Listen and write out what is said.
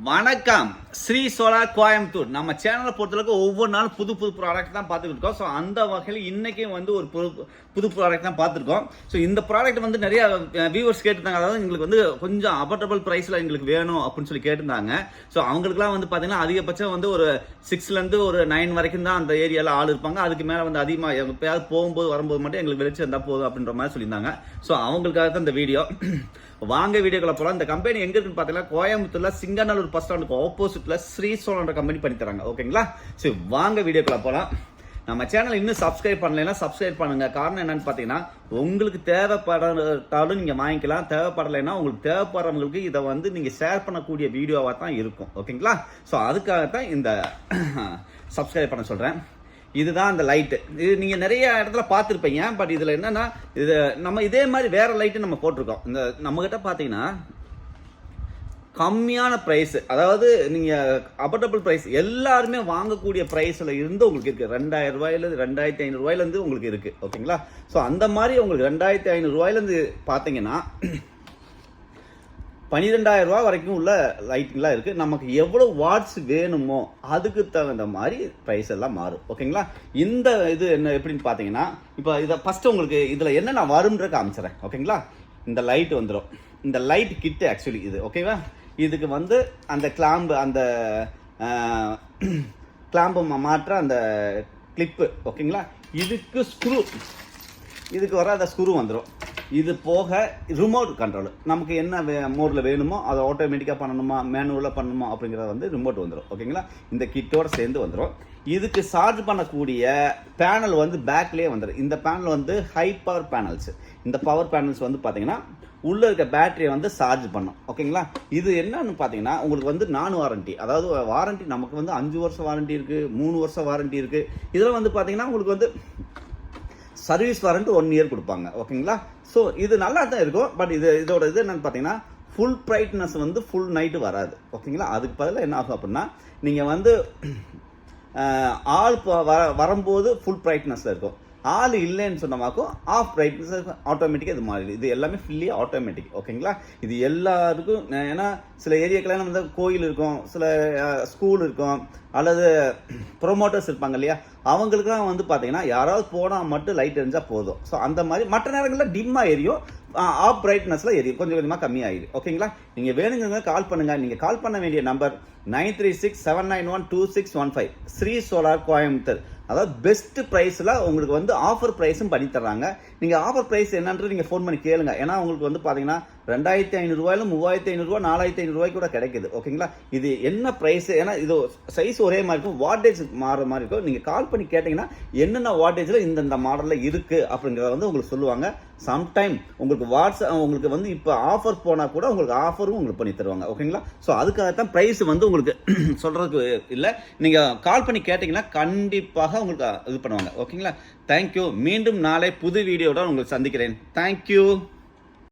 வணக்கம். ஸ்ரீ சோலார் கோயம்புத்தூர் நம்ம சேனலை பொறுத்தளவுக்கு ஒவ்வொரு நாளும் புது புது ப்ராடக்ட் தான் பார்த்துக்கிட்டு இருக்கோம். ஸோ அந்த வகையில் இன்றைக்கும் வந்து ஒரு புது ப்ராடக்ட் தான் பார்த்துருக்கோம். ஸோ இந்த ப்ராடக்ட் வந்து நிறைய வியூவர்ஸ் கேட்டிருந்தாங்க. அதாவது எங்களுக்கு வந்து கொஞ்சம் அஃபோர்டபுள் ப்ரைஸில் எங்களுக்கு வேணும் அப்படின்னு சொல்லி கேட்டிருந்தாங்க. ஸோ அவங்களுக்குலாம் வந்து பார்த்தீங்கன்னா அதிகபட்சம் வந்து ஒரு 6லேருந்து ஒரு 9 வரைக்கும் தான் அந்த ஏரியாவில் ஆள் இருப்பாங்க. அதுக்கு மேலே வந்து அதிகமாக எப்பயாவது போகும்போது வரும்போது மட்டும் எங்களுக்கு வெளிச்சு இருந்தால் போதும் அப்படின்ற மாதிரி சொல்லியிருந்தாங்க. ஸோ அவங்களுக்காக தான் இந்த வீடியோ. வாங்க வீடியோக்குள்ள போகலாம். இந்த கம்பெனி எங்க இருக்குன்னு பார்த்தீங்கன்னா கோயம்புத்தூர்ல சிங்கநல்லூர் பஸ் ஸ்டாண்டுக்கு ஆப்போசிட்ல ஸ்ரீ சோலார் கம்பெனி பண்ணி தராங்க. ஓகேங்களா? சரி வாங்க வீடியோக்குள்ள போகலாம். நம்ம சேனல் இன்னும் சப்ஸ்கிரைப் பண்ணலைன்னா சப்ஸ்கிரைப் பண்ணுங்க. காரணம் என்னன்னு பார்த்தீங்கன்னா உங்களுக்கு தேவைப்படாட்டாலும் நீங்கள் வாங்கிக்கலாம், தேவைப்படலைன்னா உங்களுக்கு தேவைப்படுறவங்களுக்கு இதை வந்து நீங்கள் ஷேர் பண்ணக்கூடிய வீடியோவாக தான் இருக்கும். ஓகேங்களா? ஸோ அதுக்காகத்தான் இந்த சப்ஸ்கிரைப் பண்ண சொல்கிறேன். இதுதான் அந்த லைட்டு. இது நீங்கள் நிறைய இடத்துல பார்த்துருப்பீங்க. பட் இதில் என்னென்னா இது நம்ம இதே மாதிரி வேறு லைட்டு நம்ம போட்டிருக்கோம். இந்த நம்மக்கிட்ட பார்த்தீங்கன்னா கம்மியான ப்ரைஸு, அதாவது நீங்கள் அஃபோர்டபுள் ப்ரைஸ் எல்லாருமே வாங்கக்கூடிய ப்ரைஸில் இருந்து உங்களுக்கு இருக்குது. 2000 ரூபாயிலேருந்து 2500 ரூபாயிலேருந்து உங்களுக்கு இருக்குது. ஓகேங்களா? ஸோ அந்த மாதிரி உங்களுக்கு 2500 ரூபாயிலேருந்து பார்த்தீங்கன்னா 12000 ரூபா வரைக்கும் உள்ள லைட்டிங்லாம் இருக்குது. நமக்கு எவ்வளோ வாட்ஸ் வேணுமோ அதுக்கு தகுந்த மாதிரி ப்ரைஸ் எல்லாம் மாறும். ஓகேங்களா? இந்த இது என்ன எப்படின்னு பார்த்தீங்கன்னா இப்போ இதை ஃபஸ்ட்டு உங்களுக்கு இதில் என்ன நான் வரும்ன்ற காமிச்சிடறேன். ஓகேங்களா? இந்த லைட் வந்துடும். இந்த லைட் கிட்டு ஆக்சுவலி இது ஓகேவா? இதுக்கு வந்து அந்த கிளாம்பு மாற்ற அந்த கிளிப்பு. ஓகேங்களா? இதுக்கு ஸ்க்ரூ, இதுக்கு வர அந்த ஸ்க்ரூ வந்துடும். இது போக ரிமோட் கண்ட்ரோல், நமக்கு என்ன மோடில் வேணுமோ அதை ஆட்டோமேட்டிக்காக பண்ணணுமா மேனுவலாக பண்ணணுமா அப்படிங்கிறத வந்து ரிமோட் வந்துடும். ஓகேங்களா? இந்த கிட்டோட சேர்ந்து வந்துடும். இதுக்கு சார்ஜ் பண்ணக்கூடிய பேனல் வந்து பேக்லேயே வந்துடும். இந்த பேனல் வந்து ஹை பவர் பேனல்ஸ். இந்த பவர் பேனல்ஸ் வந்து பார்த்தீங்கன்னா உள்ளே இருக்க பேட்டரியை வந்து சார்ஜ் பண்ணும். ஓகேங்களா? இது என்னன்னு பார்த்தீங்கன்னா உங்களுக்கு வந்து நான் வாரண்டி, அதாவது வாரண்டி நமக்கு வந்து 5 வருஷம் வாரண்டி இருக்குது, 3 வருஷம் வாரண்டி இருக்குது. இதில் வந்து பார்த்தீங்கன்னா உங்களுக்கு வந்து சர்வீஸ் வாரண்டி 1 இயர் கொடுப்பாங்க. ஓகேங்களா? ஸோ இது நல்லா தான் இருக்கும். பட் இதோட இது என்னன்னு பார்த்தீங்கன்னா ஃபுல் பிரைட்னஸ் வந்து ஃபுல் நைட்டு வராது. ஓகேங்களா? அதுக்கு பதிலாக என்ன ஆகும் அப்படின்னா நீங்கள் வந்து ஆள் வரும்போது ஃபுல் பிரைட்னஸில் இருக்கும், ஆள் இல்லைன்னு சொன்னமாக்கும் ஆஃப் பிரைட்னஸ் ஆட்டோமேட்டிக்காக இது மாறிடுது. இது எல்லாமே ஃபுல்லி ஆட்டோமேட்டிக். ஓகேங்களா? இது எல்லாருக்கும், ஏன்னா சில ஏரியாக்கெல்லாம் வந்து கோயில் இருக்கும், சில ஸ்கூல் இருக்கும், அல்லது ப்ரொமோட்டர்ஸ் இருப்பாங்க இல்லையா, அவங்களுக்குலாம் வந்து பார்த்தீங்கன்னா யாராவது போனால் மட்டும் லைட் எரிஞ்சால் போதும். ஸோ அந்த மாதிரி மற்ற நேரங்களில் டிம்மாக எரியும், ஆஃப் பிரைட்னஸில் எரியும், கொஞ்சம் கொஞ்சமாக கம்மியாகிடும். ஓகேங்களா? நீங்கள் வேணுங்க கால் பண்ணுங்கள். நீங்கள் கால் பண்ண வேண்டிய நம்பர் 9367912615 ஸ்ரீ சோலார் கோயம்புத்தூர். அதாவது பெஸ்ட் ப்ரைஸில் உங்களுக்கு வந்து ஆஃபர் ப்ரைஸும் பண்ணி தர்றாங்க. நீங்கள் ஆஃபர் ப்ரைஸ் என்னன்றது நீங்கள் ஃபோன் பண்ணி கேளுங்க. ஏன்னா உங்களுக்கு வந்து பார்த்தீங்கன்னா 2500 ரூபாயிலும் 3500 ரூபா 4500 ரூபாய்க்கு கூட கிடைக்குது. ஓகேங்களா? இது என்ன ப்ரைஸ், ஏன்னா இது சைஸ் ஒரே மாதிரி இருக்கும், வாட்டேஜ் மாறுற மாதிரி இருக்கும். நீங்கள் கால் பண்ணி கேட்டிங்கன்னா என்னென்ன வாட்டேஜில் இந்த மாடலில் இருக்குது அப்படிங்கிறத வந்து உங்களுக்கு சொல்லுவாங்க. சம்டைம் உங்களுக்கு உங்களுக்கு வந்து இப்போ ஆஃபர் போனால் கூட உங்களுக்கு ஆஃபரும் உங்களுக்கு பண்ணி தருவாங்க. ஓகேங்களா? ஸோ அதுக்காகத்தான் ப்ரைஸ் வந்து உங்களுக்கு சொல்கிறதுக்கு இல்லை, நீங்கள் கால் பண்ணி கேட்டிங்கன்னா கண்டிப்பாக உங்களுக்கு இது பண்ணுவாங்க. ஓகேங்களா? தேங்க்யூ. மீண்டும் நாளை புது வீடியோட உங்களுக்கு சந்திக்கிறேன். தேங்க்யூ.